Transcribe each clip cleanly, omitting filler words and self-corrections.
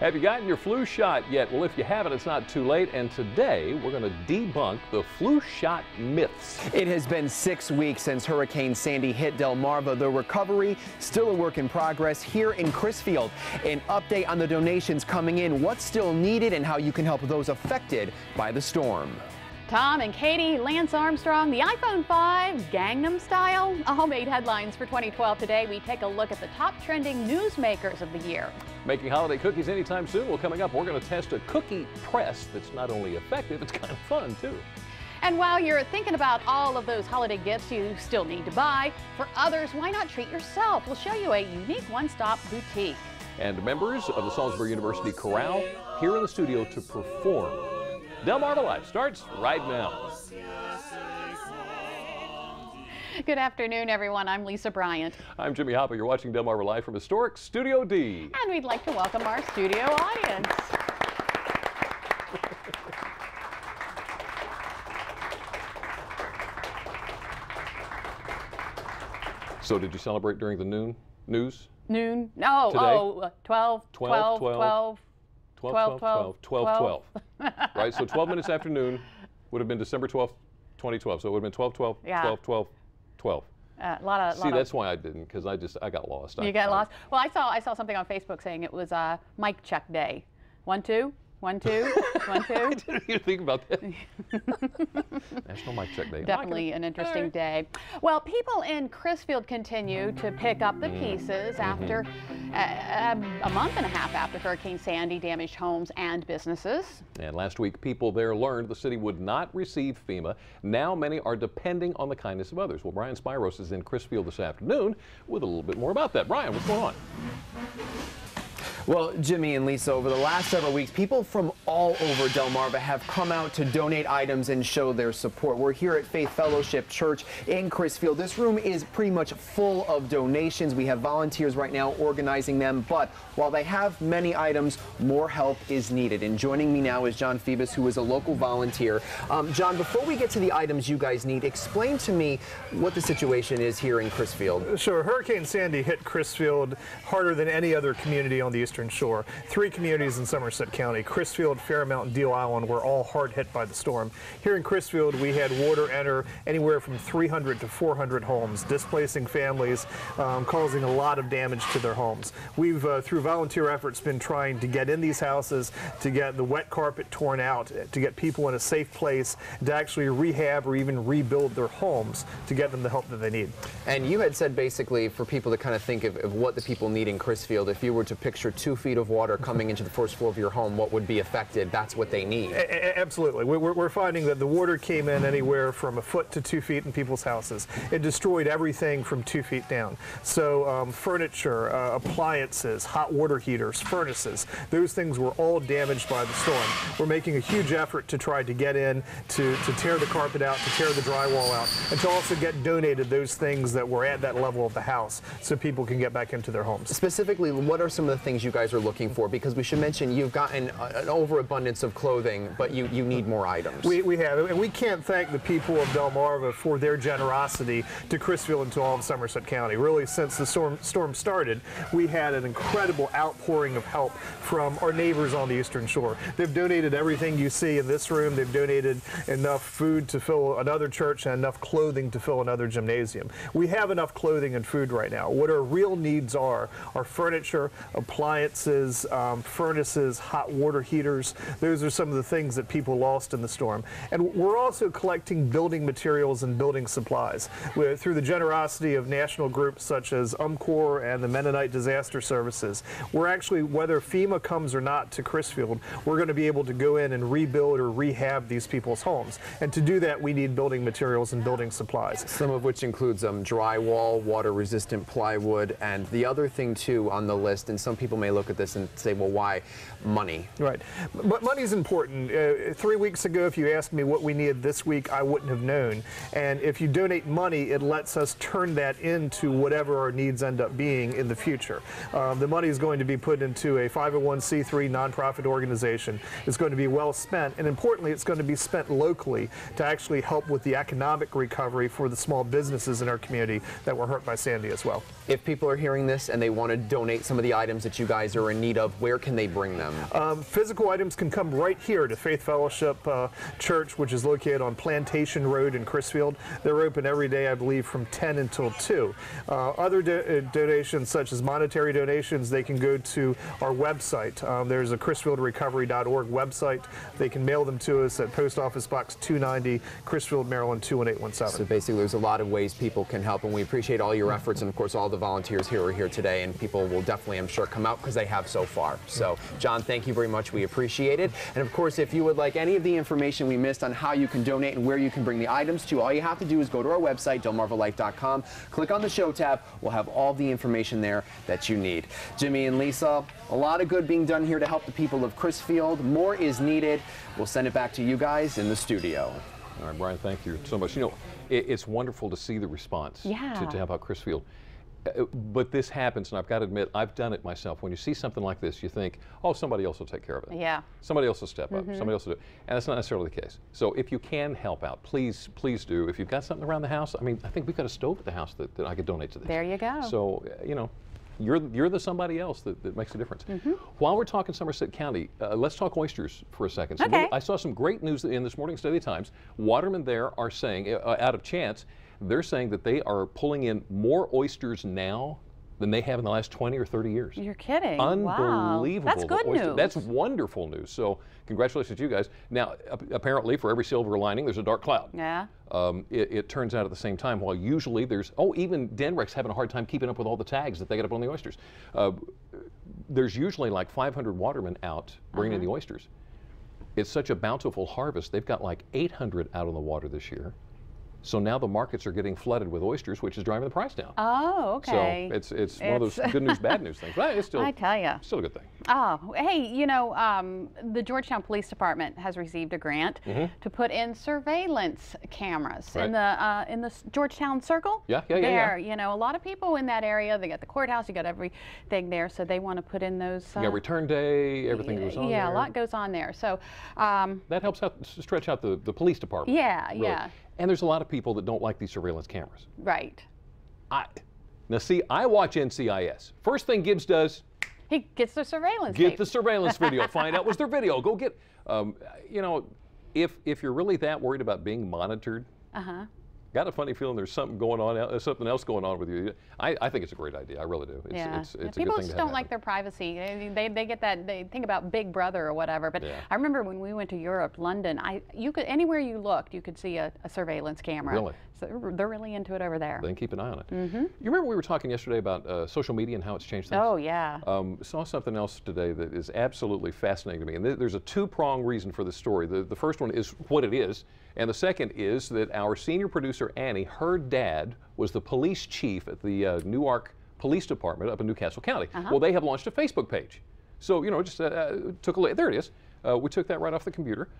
Have you gotten your flu shot yet? Well, if you haven't, it's not too late. And today, we're going to debunk the flu shot myths. It has been 6 weeks since Hurricane Sandy hit Delmarva. The recovery still a work in progress here in Crisfield. An update on the donations coming in, what's still needed, and how you can help those affected by the storm. Tom and Katie, Lance Armstrong, the iPhone 5, Gangnam Style. All made headlines for 2012 today. We take a look at the top trending newsmakers of the year. Making holiday cookies anytime soon. Well, coming up, we're going to test a cookie press that's not only effective, it's kind of fun, too. And while you're thinking about all of those holiday gifts you still need to buy, for others, why not treat yourself? We'll show you a unique one-stop boutique. And members of the Salisbury University Chorale here in the studio to perform. Delmarva Live starts right now. Good afternoon, everyone. I'm Lisa Bryant. I'm Jimmy Hopper. You're watching Delmarva Live from historic Studio D. And we'd like to welcome our studio audience. So did you celebrate during the news? Noon? No. Today? Oh, 12. Right, so 12 minutes after noon would have been December 12th, 2012. So it would have been 12, 12, Yeah. 12, 12, 12. See, that's why I didn't, because I got lost. You got lost? Well, I saw something on Facebook saying it was mic check day. 1, 2, 1, 2, 1, 2. I didn't even think about that. National Mic Check Day. Definitely an interesting day. Well, people in Crisfield continue to pick up the pieces after a month and a half after Hurricane Sandy damaged homes and businesses. And last week, people there learned the city would not receive FEMA. Now many are depending on the kindness of others. Well, Brian Spiros is in Crisfield this afternoon with a little bit more about that. Brian, what's going on? Well, Jimmy and Lisa, over the last several weeks, people from all over Delmarva have come out to donate items and show their support. We're here at Faith Fellowship Church in Crisfield. This room is pretty much full of donations. We have volunteers right now organizing them, but while they have many itims, more help is needed. And joining me now is John Phoebus, who is a local volunteer. John, before we get to the items you guys need, explain to me what the situation is here in Crisfield. Sure. Hurricane Sandy hit Crisfield harder than any other community on the Eastern Shore. 3 communities in Somerset County, Crisfield, Fairmount, and Deal Island, were all hard hit by the storm. Here in Crisfield, we had water enter anywhere from 300 to 400 homes, displacing families, causing a lot of damage to their homes. We've, through volunteer efforts, been trying to get in these houses, to get the wet carpet torn out, to get people in a safe place, to actually rehab or even rebuild their homes to get them the help that they need. And you had said basically for people to kind of think of what the people need in Crisfield, if you were to picture 2 feet of water coming into the first floor of your home, what would be affected? That's what they need. Absolutely. We're finding that the water came in anywhere from 1 foot to 2 feet in people's houses. It destroyed everything from 2 feet down. So furniture, appliances, hot water heaters, furnaces, those things were all damaged by the storm. We're making a huge effort to try to get in, to tear the carpet out, to tear the drywall out, and to also get donated those things that were at that level of the house so people can get back into their homes. Specifically, what are some of the things you guys are looking for? Because we should mention you've gotten an overabundance of clothing, but you need more items. We have, and we can't thank the people of Delmarva for their generosity to Crisfield and to all of Somerset County. Really, since the storm started, we had an incredible outpouring of help from our neighbors on the Eastern Shore. They've donated everything you see in this room. They've donated enough food to fill another church and enough clothing to fill another gymnasium. We have enough clothing and food right now. What our real needs are furniture, appliances, furnaces, hot water heaters. Those are some of the things that people lost in the storm. And we're also collecting building materials and building supplies. Through the generosity of national groups such as UMCOR and the Mennonite Disaster Services, we're actually, whether FEMA comes or not to Crisfield, we're going to be able to go in and rebuild or rehab these people's homes. And to do that, we need building materials and building supplies. Some of which includes drywall, water-resistant plywood, and the other thing, too, on the list, and some people may look at this and say, well, why? Money. Right. But money's important. 3 weeks ago, if you asked me what we needed this week, I wouldn't have known. And if you donate money, it lets us turn that into whatever our needs end up being in the future. The money is going to be put into a 501c3 nonprofit organization. It's going to be well spent, and importantly, it's going to be spent locally to actually help with the economic recovery for the small businesses in our community that were hurt by Sandy as well. If people are hearing this and they want to donate some of the items that you guys guys are in need of, where can they bring them? Physical items can come right here to Faith Fellowship Church, which is located on Plantation Road in Crisfield. They're open every day, I believe, from 10 until 2. Other donations, such as monetary donations, they can go to our website. There's a CrisfieldRecovery.org website. They can mail them to us at Post Office Box 290, Crisfield, Maryland 21817. So basically, there's a lot of ways people can help, and we appreciate all your efforts, and of course all the volunteers who are here today, and people will definitely, I'm sure, come out because they have so far. So John, thank you very much. We appreciate it. And of course, if you would like any of the information we missed on how you can donate and where you can bring the items to, all you have to do is go to our website, delmarvalife.com, click on the show tab. We'll have all the information there that you need. Jimmy and Lisa, a lot of good being done here to help the people of Crisfield. More is needed. We'll send it back to you guys in the studio. All right, Brian, thank you so much. You know, it's wonderful to see the response to Help Out Crisfield. But this happens, and I've got to admit, I've done it myself. When you see something like this, you think, oh, somebody else will take care of it. Yeah. Somebody else will step up. Somebody else will do it. And that's not necessarily the case. So if you can help out, please do. If you've got something around the house, I mean, I think we've got a stove at the house that I could donate to this. There you go. So, you know, you're the somebody else that makes a difference. While we're talking Somerset County, let's talk oysters for a second. So I saw some great news in this morning's Daily Times. Watermen there are saying, out of chance, they're saying that they are pulling in more oysters now than they have in the last 20 or 30 years. You're kidding. Unbelievable. Wow. That's good news. That's wonderful news. So congratulations to you guys. Now, apparently, for every silver lining, there's a dark cloud. Yeah. It turns out at the same time, while usually there's, even Denrex having a hard time keeping up with all the tags that they get up on the oysters. There's usually like 500 watermen out bringing in the oysters. It's such a bountiful harvest. They've got like 800 out on the water this year. So now the markets are getting flooded with oysters, which is driving the price down. Oh, okay. So it's one of those good news, bad news things. But it's still, I tell you, still a good thing. Oh, hey, you know, the Georgetown Police Department has received a grant to put in surveillance cameras in the Georgetown Circle. Yeah. You know, a lot of people in that area. They got the courthouse, you got everything there, so they want to put in those. You got return day, everything goes on there. Yeah, a lot goes on there. So that helps out stretch out the police department. Yeah, really. yeah. And there's a lot of people that don't like these surveillance cameras. Right. Now see, I watch NCIS. First thing Gibbs does, he gets the surveillance Get the surveillance video. Find out what's their video. Go get, you know, if you're really that worried about being monitored, got a funny feeling there's something going on, something else going on with you. I think it's a great idea. I really do. It's a good thing people to just have don't like their privacy. They get that, they think about Big Brother or whatever. But I remember when we went to Europe, London, you could, anywhere you looked, you could see a surveillance camera. Really? So they're really into it over there. Then keep an eye on it. You remember we were talking yesterday about social media and how it's changed things? Oh, yeah. Saw something else today that is absolutely fascinating to me. And there's a two-pronged reason for this story. The first one is what it is. And the second is that our senior producer, Annie, her dad was the police chief at the Newark Police Department up in Newcastle County. Well, they have launched a Facebook page. So, you know, just took a look. There it is. We took that right off the computer.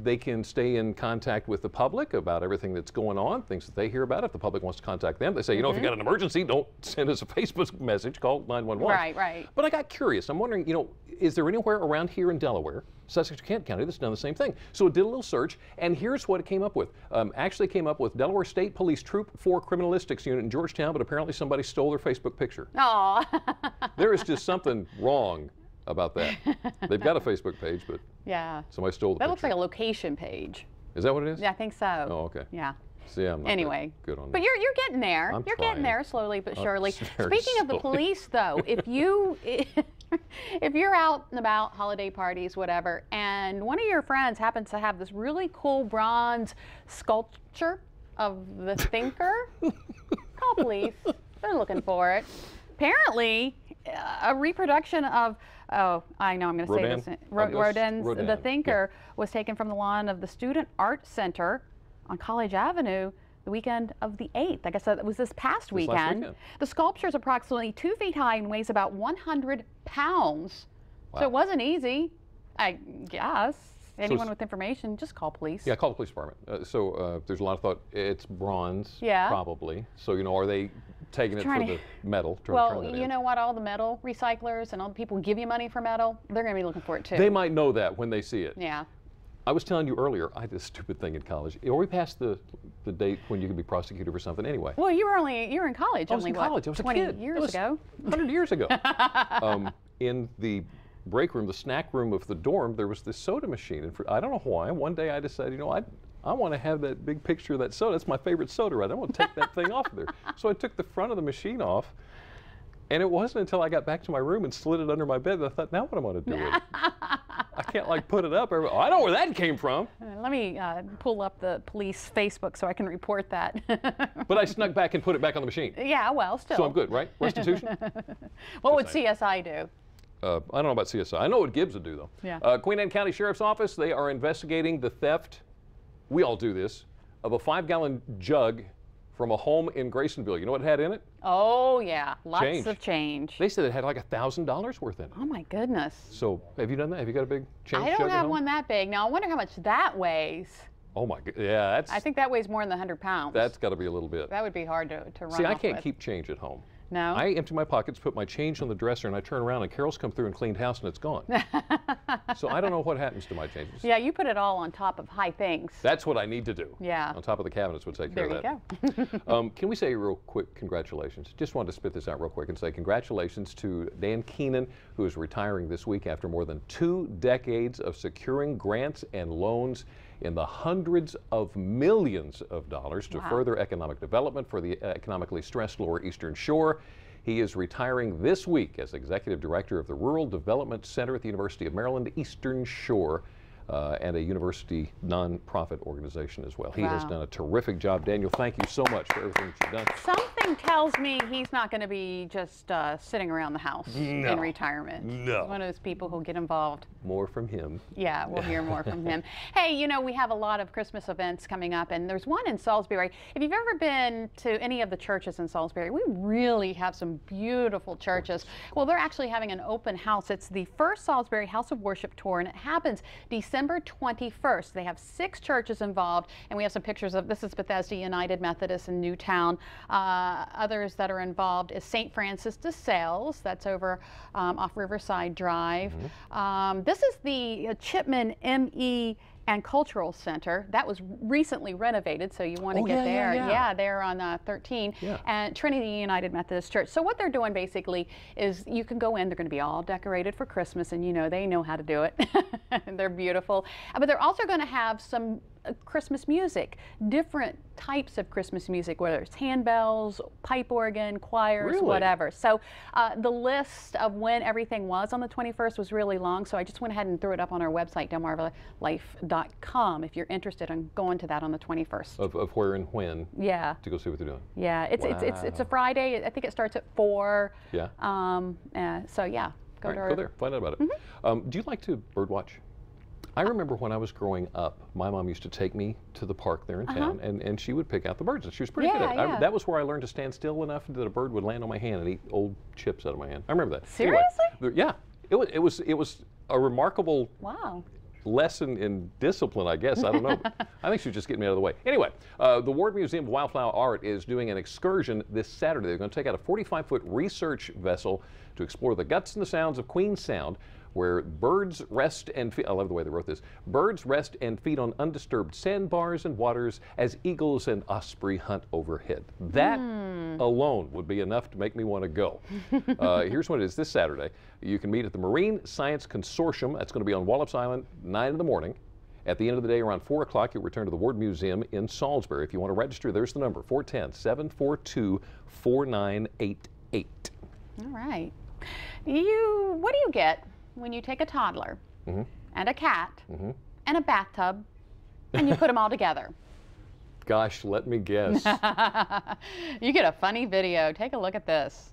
They can stay in contact with the public about everything that's going on, things that they hear about. If the public wants to contact them, they say, you know, if you got an emergency, don't send us a Facebook message, call 911. Right. But I got curious. I'm wondering, you know, is there anywhere around here in Delaware, Sussex or Kent County, that's done the same thing? So it did a little search, and here's what it came up with. Actually came up with Delaware State Police Troop 4 Criminalistics Unit in Georgetown, but apparently somebody stole their Facebook picture. Oh. There is just something wrong about that. They've got a Facebook page, but somebody stole the picture. That looks like a location page. Is that what it is? Yeah, I think so. Oh, okay. Yeah. See, I'm not anyway, good on that. But you're getting there. You're getting there slowly but surely. Very Speaking of the police, though, if you're out and about, holiday parties, whatever, and one of your friends happens to have this really cool bronze sculpture of the thinker, call police. They're looking for it. Apparently, a reproduction of, I know I'm going to say this, Rodin's The Thinker was taken from the lawn of the Student Art Center on College Avenue the weekend of the 8th. I guess that was this past weekend. The sculpture is approximately 2 feet high and weighs about 100 pounds. Wow. So it wasn't easy, I guess. Anyone with information, just call police. Yeah, call the police department. There's a lot of thought, it's bronze, probably. So, you know, are they taking it for the metal? Well, you know what, all the metal recyclers and all the people who give you money for metal, they're going to be looking for it too. They might know that when they see it. Yeah. I was telling you earlier, I did a stupid thing in college. Are we past the date when you can be prosecuted for something anyway? Well, you were in college I was only, in college. I was 20 a kid. years ago? 100 years ago. in the break room, the snack room of the dorm, there was this soda machine. And I don't know why, one day I decided, you know, I want to have that big picture of that soda. That's my favorite soda, right? I want to take that thing off of there. So I took the front of the machine off. And it wasn't until I got back to my room and slid it under my bed that I thought, now what am I going to do with it? I can't like put it up. Oh, I know where that came from. Let me pull up the police Facebook so I can report that. But I snuck back and put it back on the machine. Yeah, well, still. So I'm good, right? Restitution? What would CSI do? I don't know about CSI. I know what Gibbs would do, though. Yeah. Kuennen County Sheriff's Office, they are investigating the theft, we all do this, of a 5-gallon jug from a home in Graysonville. You know what it had in it? Oh, yeah. Lots of change. They said it had like $1,000 worth in it. Oh, my goodness. So have you done that? Have you got a big change jug I don't at have home? one that big. Now, I wonder how much that weighs. Oh, my God. Yeah, that's... I think that weighs more than 100 pounds. That's got to be a little bit. That would be hard to run See, I off can't with. keep change at home. No? I empty my pockets, put my change on the dresser, and I turn around, and Carol's come through and cleaned house, and it's gone. So I don't know what happens to my changes. Yeah, you put it all on top of high things. That's what I need to do. Yeah. On top of the cabinets would take care of that. There you go. Can we say real quick congratulations? Just wanted to spit this out real quick and say congratulations to Dan Kuennen, who is retiring this week after more than 2 decades of securing grants and loans in the hundreds of millions of dollars to further economic development for the economically stressed Lower Eastern Shore. He is retiring this week as Executive Director of the Rural Development Center at the University of Maryland Eastern Shore, and a university nonprofit organization as well. He has done a terrific job. Daniel, thank you so much for everything that you've done. Something tells me he's not going to be just sitting around the house in retirement. No. He's one of those people who'll get involved. More from him. Yeah, we'll hear more from him. Hey, you know, we have a lot of Christmas events coming up, and there's one in Salisbury. If you've ever been to any of the churches in Salisbury, we really have some beautiful churches. Well, they're actually having an open house. It's the first Salisbury House of Worship tour, and it happens December 21st. They have 6 churches involved, and we have some pictures of, this is Bethesda United Methodist in Newtown. Others that are involved is St. Francis de Sales, that's over off Riverside Drive. This is the Chipman M.E. and Cultural Center. That was recently renovated, so you want to get there. Yeah, they're on 13. And Trinity United Methodist Church. So what they're doing basically is you can go in, they're going to be all decorated for Christmas, and you know, they know how to do it. They're beautiful. But they're also going to have some Christmas music, different types of Christmas music, whether it's handbells, pipe organ, choirs, whatever. So the list of when everything was on the 21st was really long, so I just went ahead and threw it up on our website, delmarvalife.com, if you're interested in going to that on the 21st. Of where and when? Yeah. To go see what they're doing. Yeah, it's a Friday. I think it starts at 4. Yeah. So yeah, go there, find out about it. Do you like to birdwatch? I remember when I was growing up, my mom used to take me to the park there in town, and she would pick out the birds, and she was pretty good at it. That was where I learned to stand still enough that a bird would land on my hand and eat old chips out of my hand. I remember that. Seriously? Anyway, yeah, it was a remarkable lesson in discipline, I guess. I don't know. I think she was just getting me out of the way. Anyway, the Ward Museum of Wildflower Art is doing an excursion this Saturday. They're going to take out a 45-foot research vessel to explore the guts and the sounds of Queen Sound, where birds rest and feed. I love the way they wrote this. Birds rest and feed on undisturbed sandbars and waters as eagles and osprey hunt overhead. That alone would be enough to make me want to go. Here's what it is this Saturday. You can meet at the Marine Science Consortium. That's going to be on Wallops Island, 9 in the morning. At the end of the day, around 4 o'clock, you'll return to the Ward Museum in Salisbury. If you want to register, there's the number, 410-742-4988. All right. What do you get when you take a toddler and a cat and a bathtub and you put them all together? Gosh, let me guess. You get a funny video. Take a look at this.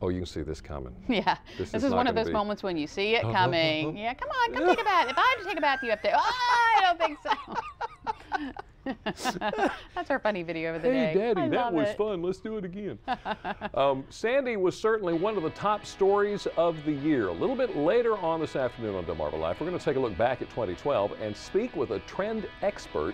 Oh, you can see this coming. Yeah. This is one of those moments when you see it coming. Yeah, come on, come take a bath. If I have to take a bath, you have to. Oh, I don't think so. That's our funny video of the day. Hey, Daddy, that was fun. Let's do it again. Sandy was certainly one of the top stories of the year. A little bit later on this afternoon on Delmarva Life, we're going to take a look back at 2012 and speak with a trend expert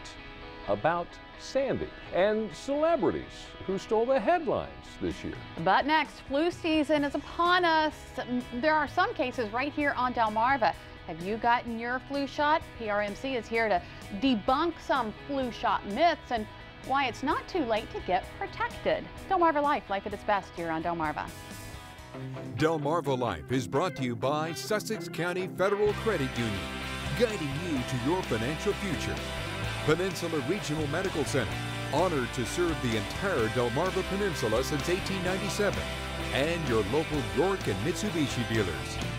about Sandy and celebrities who stole the headlines this year. But next, flu season is upon us. There are some cases right here on Delmarva. Have you gotten your flu shot? PRMC is here to debunk some flu shot myths and why it's not too late to get protected. Delmarva Life, life at its best here on Delmarva. Delmarva Life is brought to you by Sussex County Federal Credit Union, guiding you to your financial future. Peninsula Regional Medical Center, honored to serve the entire Delmarva Peninsula since 1897. And your local York and Mitsubishi dealers.